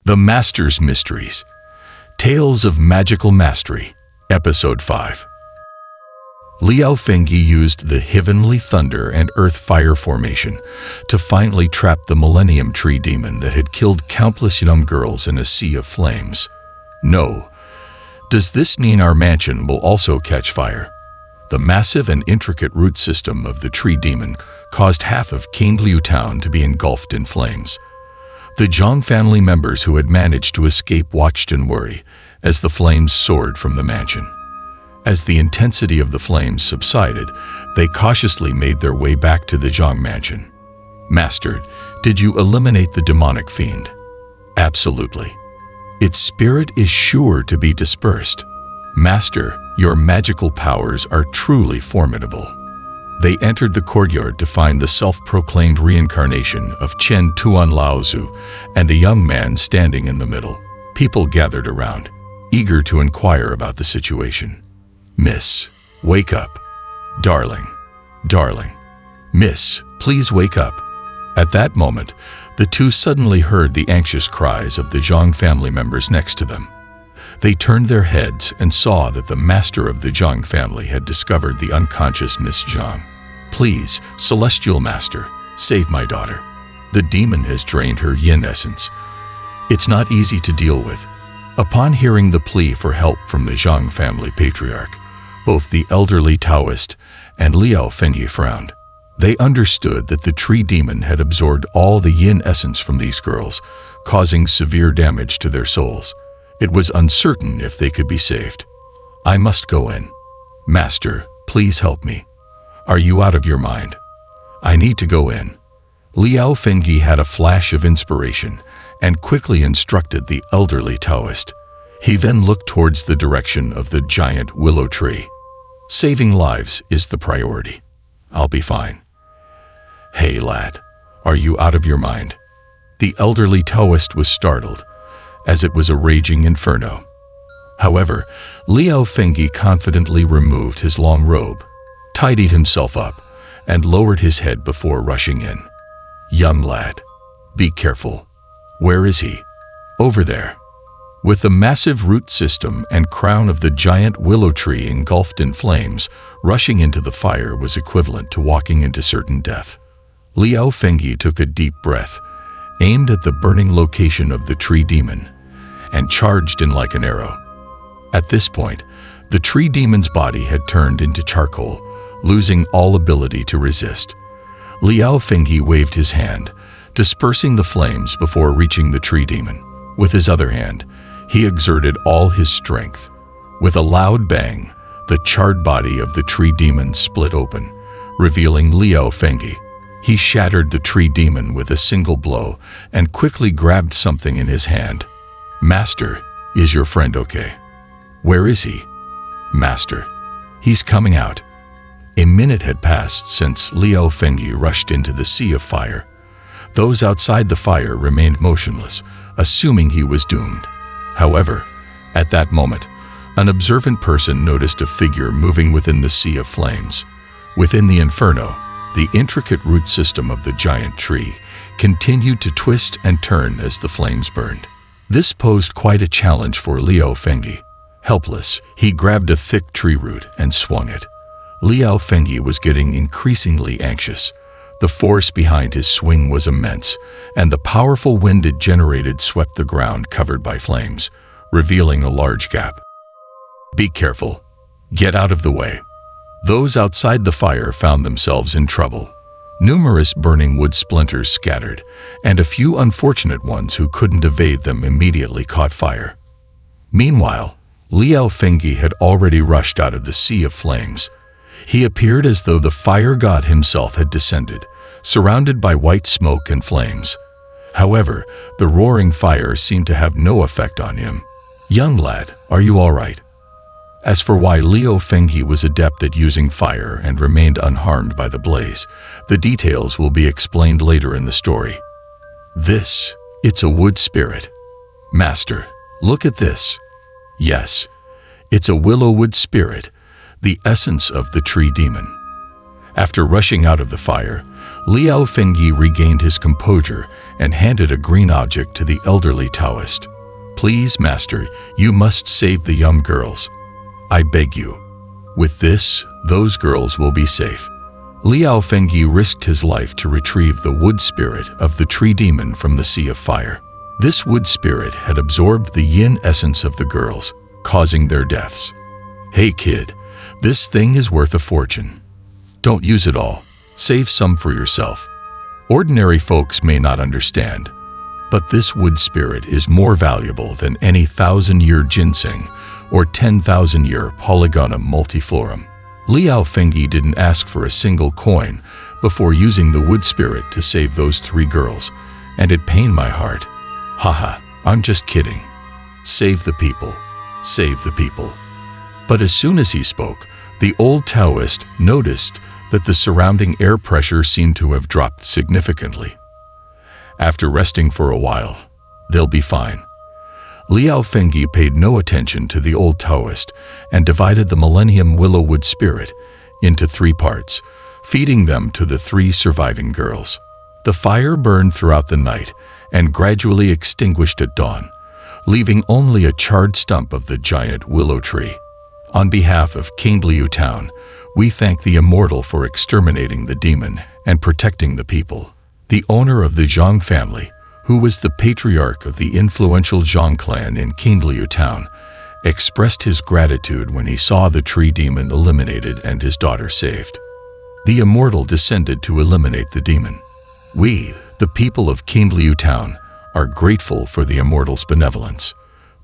The Master's Mysteries. Tales of Magical Mastery. Episode 5. Liao Fengyi used the heavenly thunder and earth fire formation to finally trap the Millennium Tree Demon that had killed countless young girls in a sea of flames. No. Does this mean our mansion will also catch fire? The massive and intricate root system of the tree demon caused half of Qingliu town to be engulfed in flames. The Zhang family members who had managed to escape watched in worry as the flames soared from the mansion. As the intensity of the flames subsided, they cautiously made their way back to the Zhang mansion. Master, did you eliminate the demonic fiend? Absolutely. Its spirit is sure to be dispersed. Master, your magical powers are truly formidable. They entered the courtyard to find the self-proclaimed reincarnation of Chen Tuan Laozu and a young man standing in the middle. People gathered around, eager to inquire about the situation. Miss, wake up. Darling, darling. Miss, please wake up. At that moment, the two suddenly heard the anxious cries of the Zhang family members next to them. They turned their heads and saw that the master of the Zhang family had discovered the unconscious Miss Zhang. Please, celestial master, save my daughter. The demon has drained her yin essence. It's not easy to deal with. Upon hearing the plea for help from the Zhang family patriarch, both the elderly Taoist and Liao Fengyi frowned. They understood that the tree demon had absorbed all the yin essence from these girls, causing severe damage to their souls. It was uncertain if they could be saved. I must go in. Master, please help me. Are you out of your mind? I need to go in. Liao Fengyi had a flash of inspiration and quickly instructed the elderly Taoist. He then looked towards the direction of the giant willow tree. Saving lives is the priority. I'll be fine. Hey lad, are you out of your mind? The elderly Taoist was startled, as it was a raging inferno. However, Liao Fengyi confidently removed his long robe, tidied himself up, and lowered his head before rushing in. Young lad, be careful. Where is he? Over there. With the massive root system and crown of the giant willow tree engulfed in flames, rushing into the fire was equivalent to walking into certain death. Liao Fengyi took a deep breath, aimed at the burning location of the tree demon, and charged in like an arrow. At this point, the tree demon's body had turned into charcoal, losing all ability to resist. Liao Fengyi waved his hand, dispersing the flames before reaching the tree demon. With his other hand, he exerted all his strength. With a loud bang, the charred body of the tree demon split open, revealing Liao Fengyi. He shattered the tree demon with a single blow and quickly grabbed something in his hand. Master, is your friend okay? Where is he? Master, he's coming out. A minute had passed since Liao Fengyi rushed into the sea of fire. Those outside the fire remained motionless, assuming he was doomed. However, at that moment, an observant person noticed a figure moving within the sea of flames. Within the inferno, the intricate root system of the giant tree continued to twist and turn as the flames burned. This posed quite a challenge for Liao Fengyi. Helpless, he grabbed a thick tree root and swung it. Liao Fengyi was getting increasingly anxious. The force behind his swing was immense, and the powerful wind it generated swept the ground covered by flames, revealing a large gap. Be careful. Get out of the way. Those outside the fire found themselves in trouble. Numerous burning wood splinters scattered, and a few unfortunate ones who couldn't evade them immediately caught fire. Meanwhile, Liao Fengyi had already rushed out of the sea of flames. He appeared as though the fire god himself had descended, surrounded by white smoke and flames. However, the roaring fire seemed to have no effect on him. Young lad, are you all right? As for why Liao Fengyi was adept at using fire and remained unharmed by the blaze, the details will be explained later in the story. It's a wood spirit. Master, look at this. Yes, it's a willow wood spirit, the essence of the tree demon. After rushing out of the fire, Liao Fengyi regained his composure and handed a green object to the elderly Taoist. "Please, master, you must save the young girls. I beg you. With this, those girls will be safe." Liao Fengyi risked his life to retrieve the wood spirit of the tree demon from the sea of fire. This wood spirit had absorbed the yin essence of the girls, causing their deaths. "Hey kid, this thing is worth a fortune. Don't use it all. Save some for yourself." Ordinary folks may not understand, but this wood spirit is more valuable than any 1,000-year ginseng or 10,000-year Polygonum multiflorum. Liao Fengyi didn't ask for a single coin before using the wood spirit to save those 3 girls, and it pained my heart. "Haha, I'm just kidding. Save the people. Save the people." But as soon as he spoke, the old Taoist noticed that the surrounding air pressure seemed to have dropped significantly. After resting for a while, "They'll be fine." Liao Fengyi paid no attention to the old Taoist and divided the Millennium Willowwood spirit into 3 parts, feeding them to the 3 surviving girls. The fire burned throughout the night and gradually extinguished at dawn, leaving only a charred stump of the giant willow tree. On behalf of Qingbliu Town, we thank the Immortal for exterminating the demon and protecting the people. The owner of the Zhang family, who was the patriarch of the influential Zhang clan in Qingbliu Town, expressed his gratitude when he saw the tree demon eliminated and his daughter saved. The Immortal descended to eliminate the demon. We, the people of Qingbliu Town, are grateful for the Immortal's benevolence.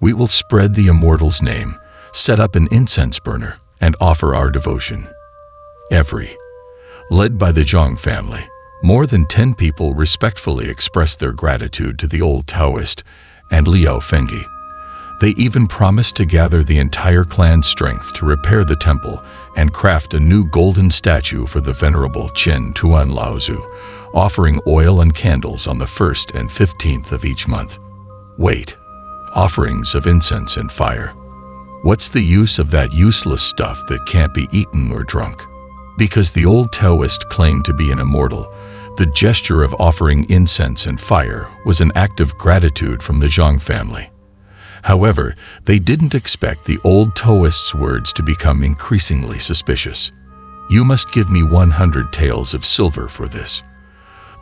We will spread the Immortal's name, set up an incense burner, and offer our devotion. Led by the Zhang family, more than 10 people respectfully expressed their gratitude to the old Taoist and Liao Fengyi. They even promised to gather the entire clan's strength to repair the temple and craft a new golden statue for the venerable Chen Tuan Laozu, offering oil and candles on the 1st and 15th of each month. Wait, offerings of incense and fire. What's the use of that useless stuff that can't be eaten or drunk? Because the old Taoist claimed to be an immortal, the gesture of offering incense and fire was an act of gratitude from the Zhang family. However, they didn't expect the old Taoist's words to become increasingly suspicious. "You must give me 100 taels of silver for this.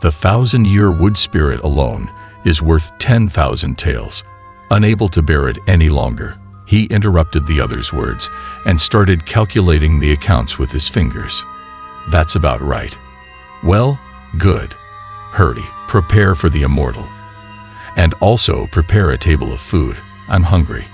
The 1,000-year wood spirit alone is worth 10,000 taels." Unable to bear it any longer, he interrupted the other's words and started calculating the accounts with his fingers. "That's about right. Well, good. Hurry, prepare for the Immortal. And also prepare a table of food. I'm hungry."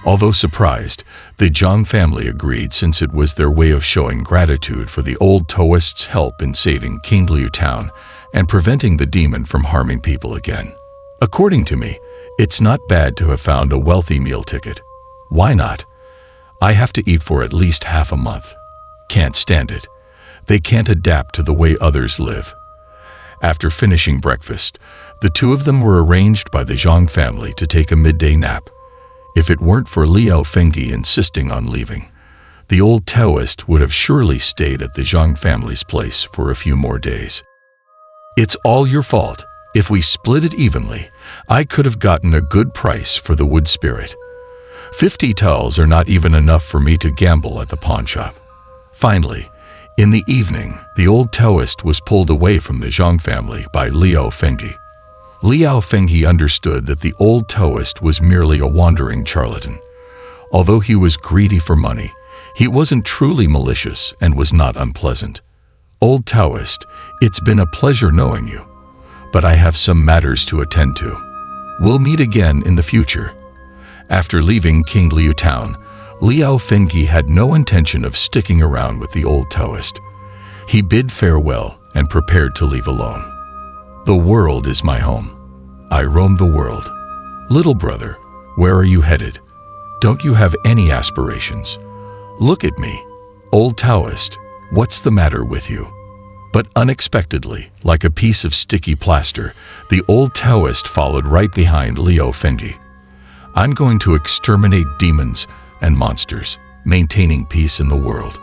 Although surprised, the Zhang family agreed since it was their way of showing gratitude for the old Taoist's help in saving Qingbliu Town and preventing the demon from harming people again. According to me, it's not bad to have found a wealthy meal ticket. Why not? I have to eat for at least half a month. Can't stand it. They can't adapt to the way others live. After finishing breakfast, the 2 of them were arranged by the Zhang family to take a midday nap. If it weren't for Liao Fengyi insisting on leaving, the old Taoist would have surely stayed at the Zhang family's place for a few more days. "It's all your fault. If we split it evenly, I could have gotten a good price for the wood spirit. 50 taels are not even enough for me to gamble at the pawn shop." Finally, in the evening, the old Taoist was pulled away from the Zhang family by Liao Fengyi. Liao Fengyi understood that the old Taoist was merely a wandering charlatan. Although he was greedy for money, he wasn't truly malicious and was not unpleasant. "Old Taoist, it's been a pleasure knowing you, but I have some matters to attend to. We'll meet again in the future." After leaving Qingbliu Town, Liao Fengyi had no intention of sticking around with the old Taoist. He bid farewell and prepared to leave alone. "The world is my home. I roam the world. Little brother, where are you headed? Don't you have any aspirations? Look at me. Old Taoist, what's the matter with you?" But unexpectedly, like a piece of sticky plaster, the old Taoist followed right behind Liao Fengyi. "I'm going to exterminate demons and monsters, maintaining peace in the world.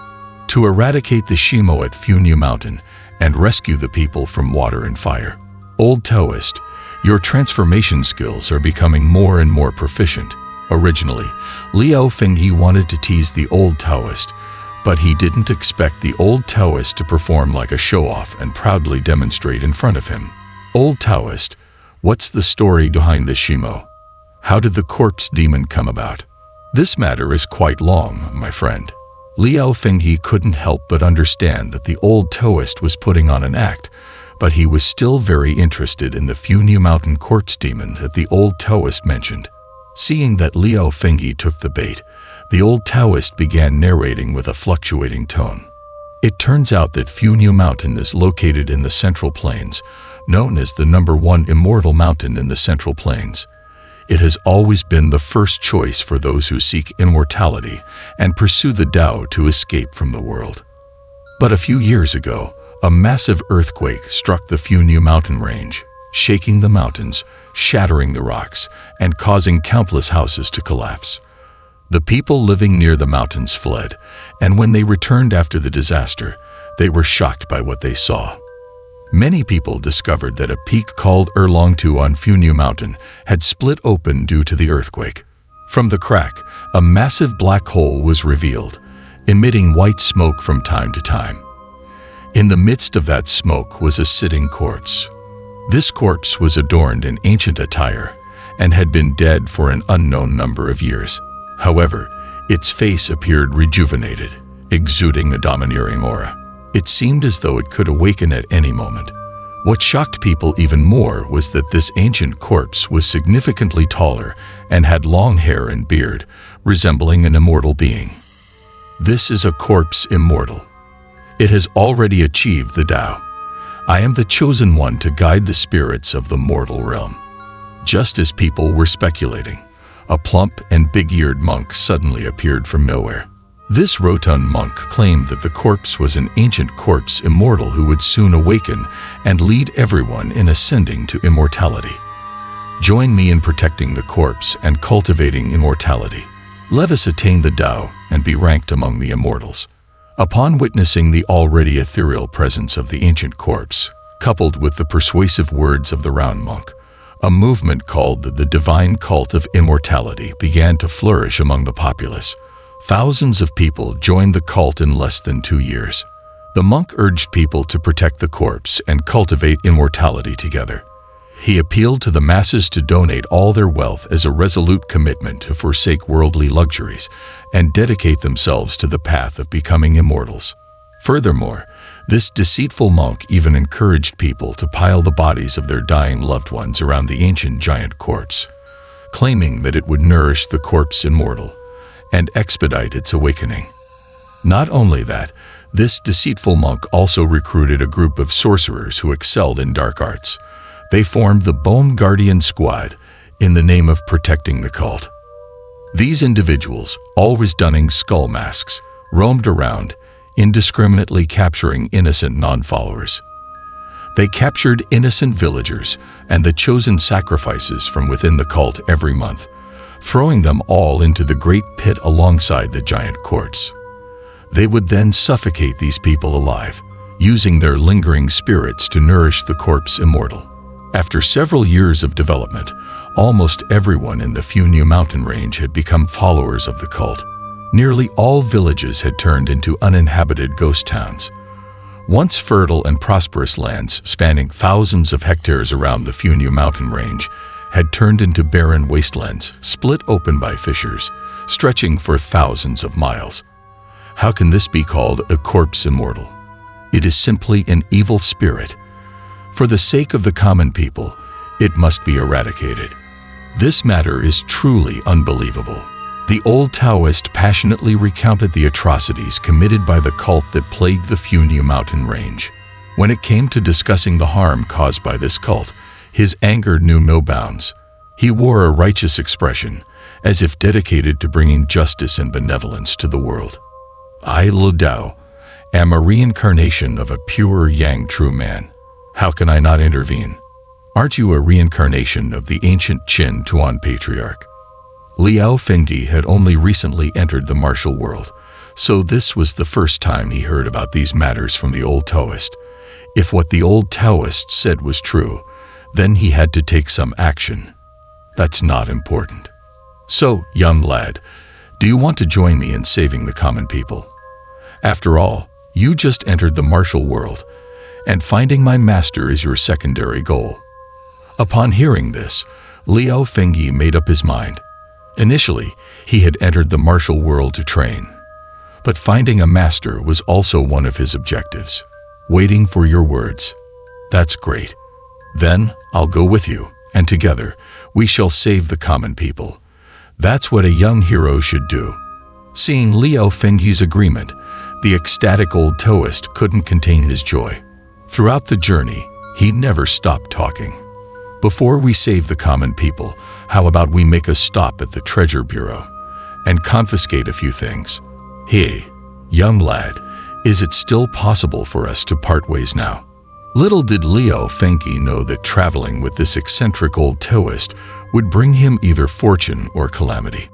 To eradicate the Shimo at Funyu Mountain and rescue the people from water and fire. Old Taoist, Your transformation skills are becoming more and more proficient. Originally, Liao Fengyi wanted to tease the old Taoist, but he didn't expect the old Taoist to perform like a show-off and proudly demonstrate in front of him. Old Taoist, what's the story behind this Shimo? How did the corpse demon come about? This matter is quite long, my friend. Liao Fengyi couldn't help but understand that the old Taoist was putting on an act, but he was still very interested in the Funyu Mountain corpse demon that the old Taoist mentioned. Seeing that Liao Fengyi took the bait, the old Taoist began narrating with a fluctuating tone. It turns out that Funyu Mountain is located in the Central Plains, known as the #1 immortal mountain in the Central Plains. It has always been the first choice for those who seek immortality and pursue the Tao to escape from the world. But a few years ago, a massive earthquake struck the Funyu mountain range, shaking the mountains, shattering the rocks, and causing countless houses to collapse. The people living near the mountains fled, and when they returned after the disaster, they were shocked by what they saw. Many people discovered that a peak called Erlongtu on Funyu Mountain had split open due to the earthquake. From the crack, a massive black hole was revealed, emitting white smoke from time to time. In the midst of that smoke was a sitting corpse. This corpse was adorned in ancient attire and had been dead for an unknown number of years. However, its face appeared rejuvenated, exuding a domineering aura. It seemed as though it could awaken at any moment. What shocked people even more was that this ancient corpse was significantly taller and had long hair and beard, resembling an immortal being. This is a corpse immortal. It has already achieved the Tao. I am the chosen one to guide the spirits of the mortal realm. Just as people were speculating, a plump and big-eared monk suddenly appeared from nowhere. This rotund monk claimed that the corpse was an ancient corpse immortal who would soon awaken and lead everyone in ascending to immortality. Join me in protecting the corpse and cultivating immortality. Let us attain the Tao and be ranked among the immortals. Upon witnessing the already ethereal presence of the ancient corpse, coupled with the persuasive words of the round monk, a movement called the Divine Cult of Immortality began to flourish among the populace. Thousands of people joined the cult in less than 2 years. The monk urged people to protect the corpse and cultivate immortality together. He appealed to the masses to donate all their wealth as a resolute commitment to forsake worldly luxuries and dedicate themselves to the path of becoming immortals. Furthermore, this deceitful monk even encouraged people to pile the bodies of their dying loved ones around the ancient giant corpse, claiming that it would nourish the corpse immortal and expedite its awakening. Not only that, this deceitful monk also recruited a group of sorcerers who excelled in dark arts. They formed the Bone Guardian Squad in the name of protecting the cult. These individuals, always donning skull masks, roamed around, indiscriminately capturing innocent non-followers. They captured innocent villagers and the chosen sacrifices from within the cult every month, throwing them all into the great pit alongside the giant corpse. They would then suffocate these people alive, using their lingering spirits to nourish the corpse immortal. After several years of development, almost everyone in the Funyu mountain range had become followers of the cult. Nearly all villages had turned into uninhabited ghost towns. Once fertile and prosperous lands spanning thousands of hectares around the Funyu mountain range had turned into barren wastelands, split open by fissures, stretching for thousands of miles. How can this be called a corpse immortal? It is simply an evil spirit. For the sake of the common people, it must be eradicated. This matter is truly unbelievable. The old Taoist passionately recounted the atrocities committed by the cult that plagued the Funyu mountain range. When it came to discussing the harm caused by this cult, his anger knew no bounds. He wore a righteous expression, as if dedicated to bringing justice and benevolence to the world. I, Lu Dao, am a reincarnation of a pure Yang true man. How can I not intervene? Aren't you a reincarnation of the ancient Qin Tuan patriarch? Liao Fengyi had only recently entered the martial world, so this was the first time he heard about these matters from the old Taoist. If what the old Taoist said was true, then he had to take some action. That's not important. So, young lad, do you want to join me in saving the common people? After all, you just entered the martial world, and finding my master is your secondary goal. Upon hearing this, Liao Fengyi made up his mind. Initially, he had entered the martial world to train. But finding a master was also one of his objectives. Waiting for your words. That's great. Then I'll go with you, and together we shall save the common people. That's what a young hero should do. Seeing Liao Fengyi's agreement, the ecstatic old Taoist couldn't contain his joy. Throughout the journey, he never stopped talking. Before we save the common people, how about we make a stop at the treasure bureau and confiscate a few things? Hey, young lad, is it still possible for us to part ways now? Little did Liao Fengyi know that traveling with this eccentric old Taoist would bring him either fortune or calamity.